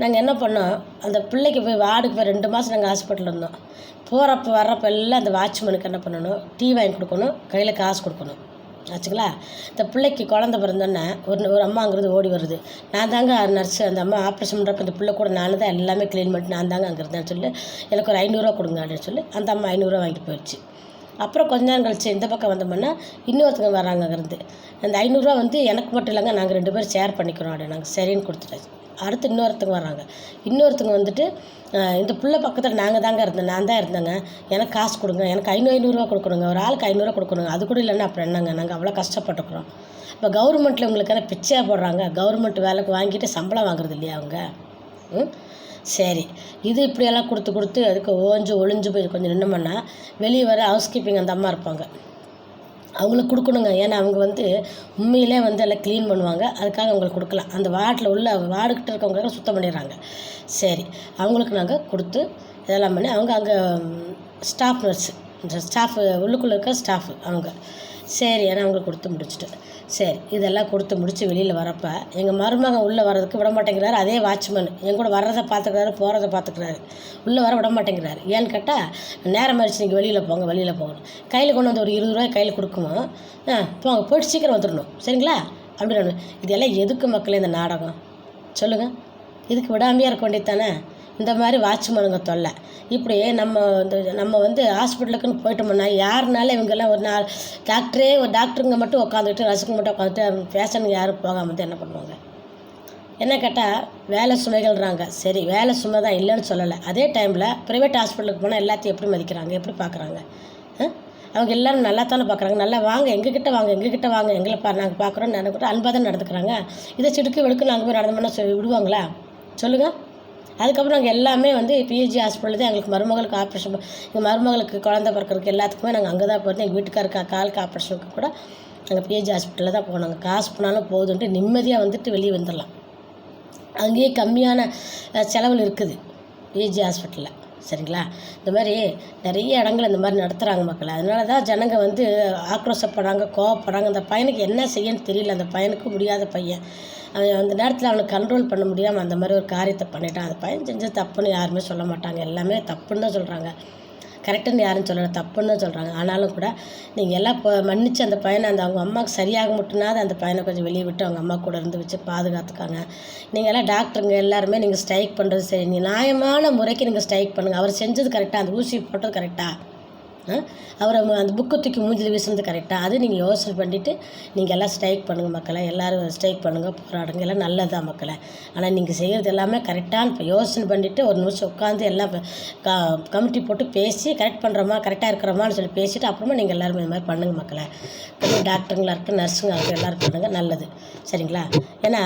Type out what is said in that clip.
நாங்கள் என்ன பண்ணோம், அந்த பிள்ளைக்கு போய் வார்டுக்கு போய் 2 மாதம் நாங்கள் ஹாஸ்பிட்டலில் இருந்தோம். போகிறப்ப வர்றப்ப எல்லாம் அந்த வாட்ச்மேனுக்கு என்ன பண்ணணும், டீ வாங்கி கொடுக்கணும், கையில் காசு கொடுக்கணும் ஆச்சுங்களா. இந்த பிள்ளைக்கு குழந்த பிறந்தோன்னே ஒரு அம்மாங்கிறது ஓடி வருது. நான் தாங்க நர்ஸு, அந்த அம்மா ஆப்ரேஷன் பண்ணுறப்ப இந்த பிள்ளை கூட நான் தான் எல்லாமே க்ளீன் பண்ணிட்டு நான் தாங்க அங்கே இருந்தேன்னு சொல்லி எனக்கு ஒரு 500 கொடுங்க அப்படின்னு சொல்லி அந்த அம்மா 500 வாங்கிட்டு போயிடுச்சு. அப்புறம் கொஞ்ச நேரம் கழிச்சு இந்த பக்கம் வந்தோம்னா இன்னொருத்தங்க வராங்க அங்கேருந்து. அந்த 500 வந்து எனக்கு மட்டும் இல்லைங்க, நாங்கள் 2 பேரும் ஷேர் பண்ணிக்கிறோம் அப்படின்னு நாங்கள் சரின்னு கொடுத்துட்டாச்சு. அடுத்து இன்னொருத்தங்க வராங்க. இன்னொருத்தங்க வந்துட்டு இந்த பிள்ளை பக்கத்தில் நாங்கள் தாங்க இருந்தேன், நான் தான் இருந்தேங்க, எனக்கு காசு கொடுங்க, எனக்கு 500 கொடுக்கணுங்க, ஒரு ஆளுக்கு 500 கொடுக்கணுங்க, அது கூட இல்லைன்னா அப்புறம் என்னங்க, நாங்கள் அவ்வளோ கஷ்டப்பட்டுக்கிறோம். இப்போ கவர்மெண்ட்டில் உங்களுக்கு பிச்சையாக போடுறாங்க, கவர்மெண்ட் வேலைக்கு வாங்கிட்டு சம்பளம் வாங்குறது இல்லையா அவங்க. சரி, இது இப்படியெல்லாம் கொடுத்து அதுக்கு ஒளிஞ்சு போய் கொஞ்சம் நின்னோம்னா வெளியே வர ஹவுஸ் கீப்பிங் அந்த அம்மா இருப்பாங்க, அவங்களுக்கு கொடுக்கணுங்க. ஏன்னா அவங்க வந்து உண்மையிலே வந்து எல்லாம் க்ளீன் பண்ணுவாங்க, அதுக்காக அவங்களுக்கு கொடுக்கலாம். அந்த வார்டில் உள்ள வார்டுக்கிட்ட இருக்கவங்க சுத்தம் பண்ணிடுறாங்க. சரி, அவங்களுக்கு நாங்கள் கொடுத்து இதெல்லாம் பண்ணி அவங்க அங்கே ஸ்டாஃப் நர்ஸு, இந்த ஸ்டாஃபு உள்ளுக்குள்ளே இருக்க ஸ்டாஃபு அவங்க. சரி, ஏன்னா அவங்களுக்கு கொடுத்து முடிச்சுட்டு சரி இதெல்லாம் கொடுத்து முடித்து வெளியில் வரப்போ எங்கள் மருமகன் உள்ளே வர்றதுக்கு விட மாட்டேங்கிறாரு. அதே வாட்ச்மேன் என் கூட வர்றதை பார்த்துக்கிறாரு, போகிறத பார்த்துக்கிறாரு, உள்ளே வர விட மாட்டேங்கிறாரு. ஏன்னு கேட்டால் நேரம் ஆயிடுச்சு, நீங்கள் வெளியில் போகணும், கையில் கொண்டு வந்து ஒரு 20 ரூபாய் கையில் கொடுக்குமோ, போங்க போய்ட்டு சீக்கிரம் வந்துடணும் சரிங்களா அப்படின்னு. இதெல்லாம் எதுக்கு மக்களே இந்த நாடகம் சொல்லுங்கள்? இதுக்கு விடாமையாக இருக்க வேண்டியது தானே. இந்த மாதிரி வாட்ச்மேனுங்க தொல்லை. இப்படி நம்ம வந்து ஹாஸ்பிட்டலுக்குன்னு போயிட்டோம்னா யாருனால இவங்கெல்லாம் ஒரு டாக்டருங்க மட்டும் உட்காந்துக்கிட்டு நர்ஸுங்க மட்டும் உட்காந்துட்டு பேஷண்ட்டுங்க யாரும் போகாமல் வந்து என்ன பண்ணுவாங்க? என்ன கேட்டால் வேலை சுமைகள்ன்றாங்க. சரி, வேலை சுமை தான், இல்லைன்னு சொல்லலை. அதே டைமில் ப்ரைவேட் ஹாஸ்பிட்டலுக்கு போனால் எல்லாத்தையும் எப்படி மதிக்கிறாங்க, எப்படி பார்க்குறாங்க? அவங்க எல்லோரும் நல்லா தானே பார்க்குறாங்க. நல்லா வாங்க, எங்ககிட்ட வாங்க, எங்களை நாங்கள் பார்க்குறோன்னு நினைக்கிட்டு அன்பாக தான் நடந்துக்கிறாங்க. இதை சிடுக்கு வெடுக்கு நாங்கள் போய் நடந்தோம்னா விடுவாங்களா சொல்லுங்கள்? அதுக்கப்புறம் நாங்கள் எல்லாமே வந்து பிஹெச்சி ஹாஸ்பிட்டல் தான். எங்களுக்கு மருமகளுக்கு ஆப்ரேஷன், எங்கள் மருமகளுக்கு குழந்தை பிறக்கிறதுக்கு எல்லாத்துக்குமே நாங்கள் அங்கே தான் போகிறோம். எங்கள் வீட்டுக்காருக்கு காலுக்கு ஆப்ரேஷனுக்கு கூட நாங்கள் பிஹெச்சி ஹாஸ்பிட்டலில் தான் போனோங்க. காசு போனாலும் போதுன்ட்டு நிம்மதியாக வந்துட்டு வெளியே வந்துடலாம். அங்கேயே கம்மியான செலவில் இருக்குது பிஹெச்சி ஹாஸ்பிட்டலில் சரிங்களா. இந்த மாதிரி நிறைய இடங்கள் இந்த மாதிரி நடத்துகிறாங்க மக்களை. அதனால தான் ஜனங்க வந்து ஆக்ரோஷப்படுறாங்க, கோவப்படுறாங்க. அந்த பையனுக்கு என்ன செய்யன்னு தெரியல. அந்த பையனுக்கு முடியாத பையன், அவன் அந்த நேரத்தில் அவனுக்கு கண்ட்ரோல் பண்ண முடியாமல் அந்த மாதிரி ஒரு காரியத்தை பண்ணிட்டான். அந்த பையன் செஞ்சது தப்புன்னு யாருமே சொல்ல மாட்டாங்க, எல்லாமே தப்புன்னு தான் சொல்கிறாங்க. கரெக்டுன்னு யாரும் சொல்லலை, தப்புன்னு தான் சொல்கிறாங்க. ஆனாலும் கூட நீங்கள் எல்லாம் மன்னிச்சு அந்த பையனை அவங்க அம்மாவுக்கு சரியாக மட்டும்னாது அந்த பையனை கொஞ்சம் வெளியே விட்டு அவங்க அம்மா கூட இருந்து வச்சு பாதுகாத்துக்காங்க. நீங்கள் எல்லாம் டாக்டருங்க எல்லாருமே நீங்கள் ஸ்ட்ரைக் பண்ணுறது சரி, நீங்கள் நியாயமான முறைக்கு நீங்கள் ஸ்ட்ரைக் பண்ணுங்கள். அவர் செஞ்சது கரெக்டாக, அந்த ஊசி போட்டது கரெக்டாக, அவரை அந்த புக்கு தூக்கி மூஞ்சில் வீசுனது கரெக்டாக, அது நீங்கள் யோசனை பண்ணிவிட்டு நீங்கள் எல்லாம் ஸ்ட்ரைக் பண்ணுங்கள் மக்களை. எல்லோரும் ஸ்ட்ரைக் பண்ணுங்கள், போராடுங்க, எல்லாம் நல்லது தான் மக்களை. ஆனால் நீங்கள் செய்கிறது எல்லாமே கரெக்டான இப்போ யோசனை பண்ணிவிட்டு ஒரு நிமிஷம் உட்காந்து எல்லாம் கமிட்டி போட்டு பேசி கரெக்ட் பண்ணுறோமா, கரெக்டாக இருக்கிறோமான்னு சொல்லி பேசிவிட்டு அப்புறமா நீங்கள் எல்லோருமே இந்த மாதிரி பண்ணுங்கள் மக்களை. டாக்டருங்களா இருக்கட்டும், நர்ஸுங்களாக இருக்கட்டும், எல்லோரும் பண்ணுங்கள், நல்லது சரிங்களா. ஏன்னா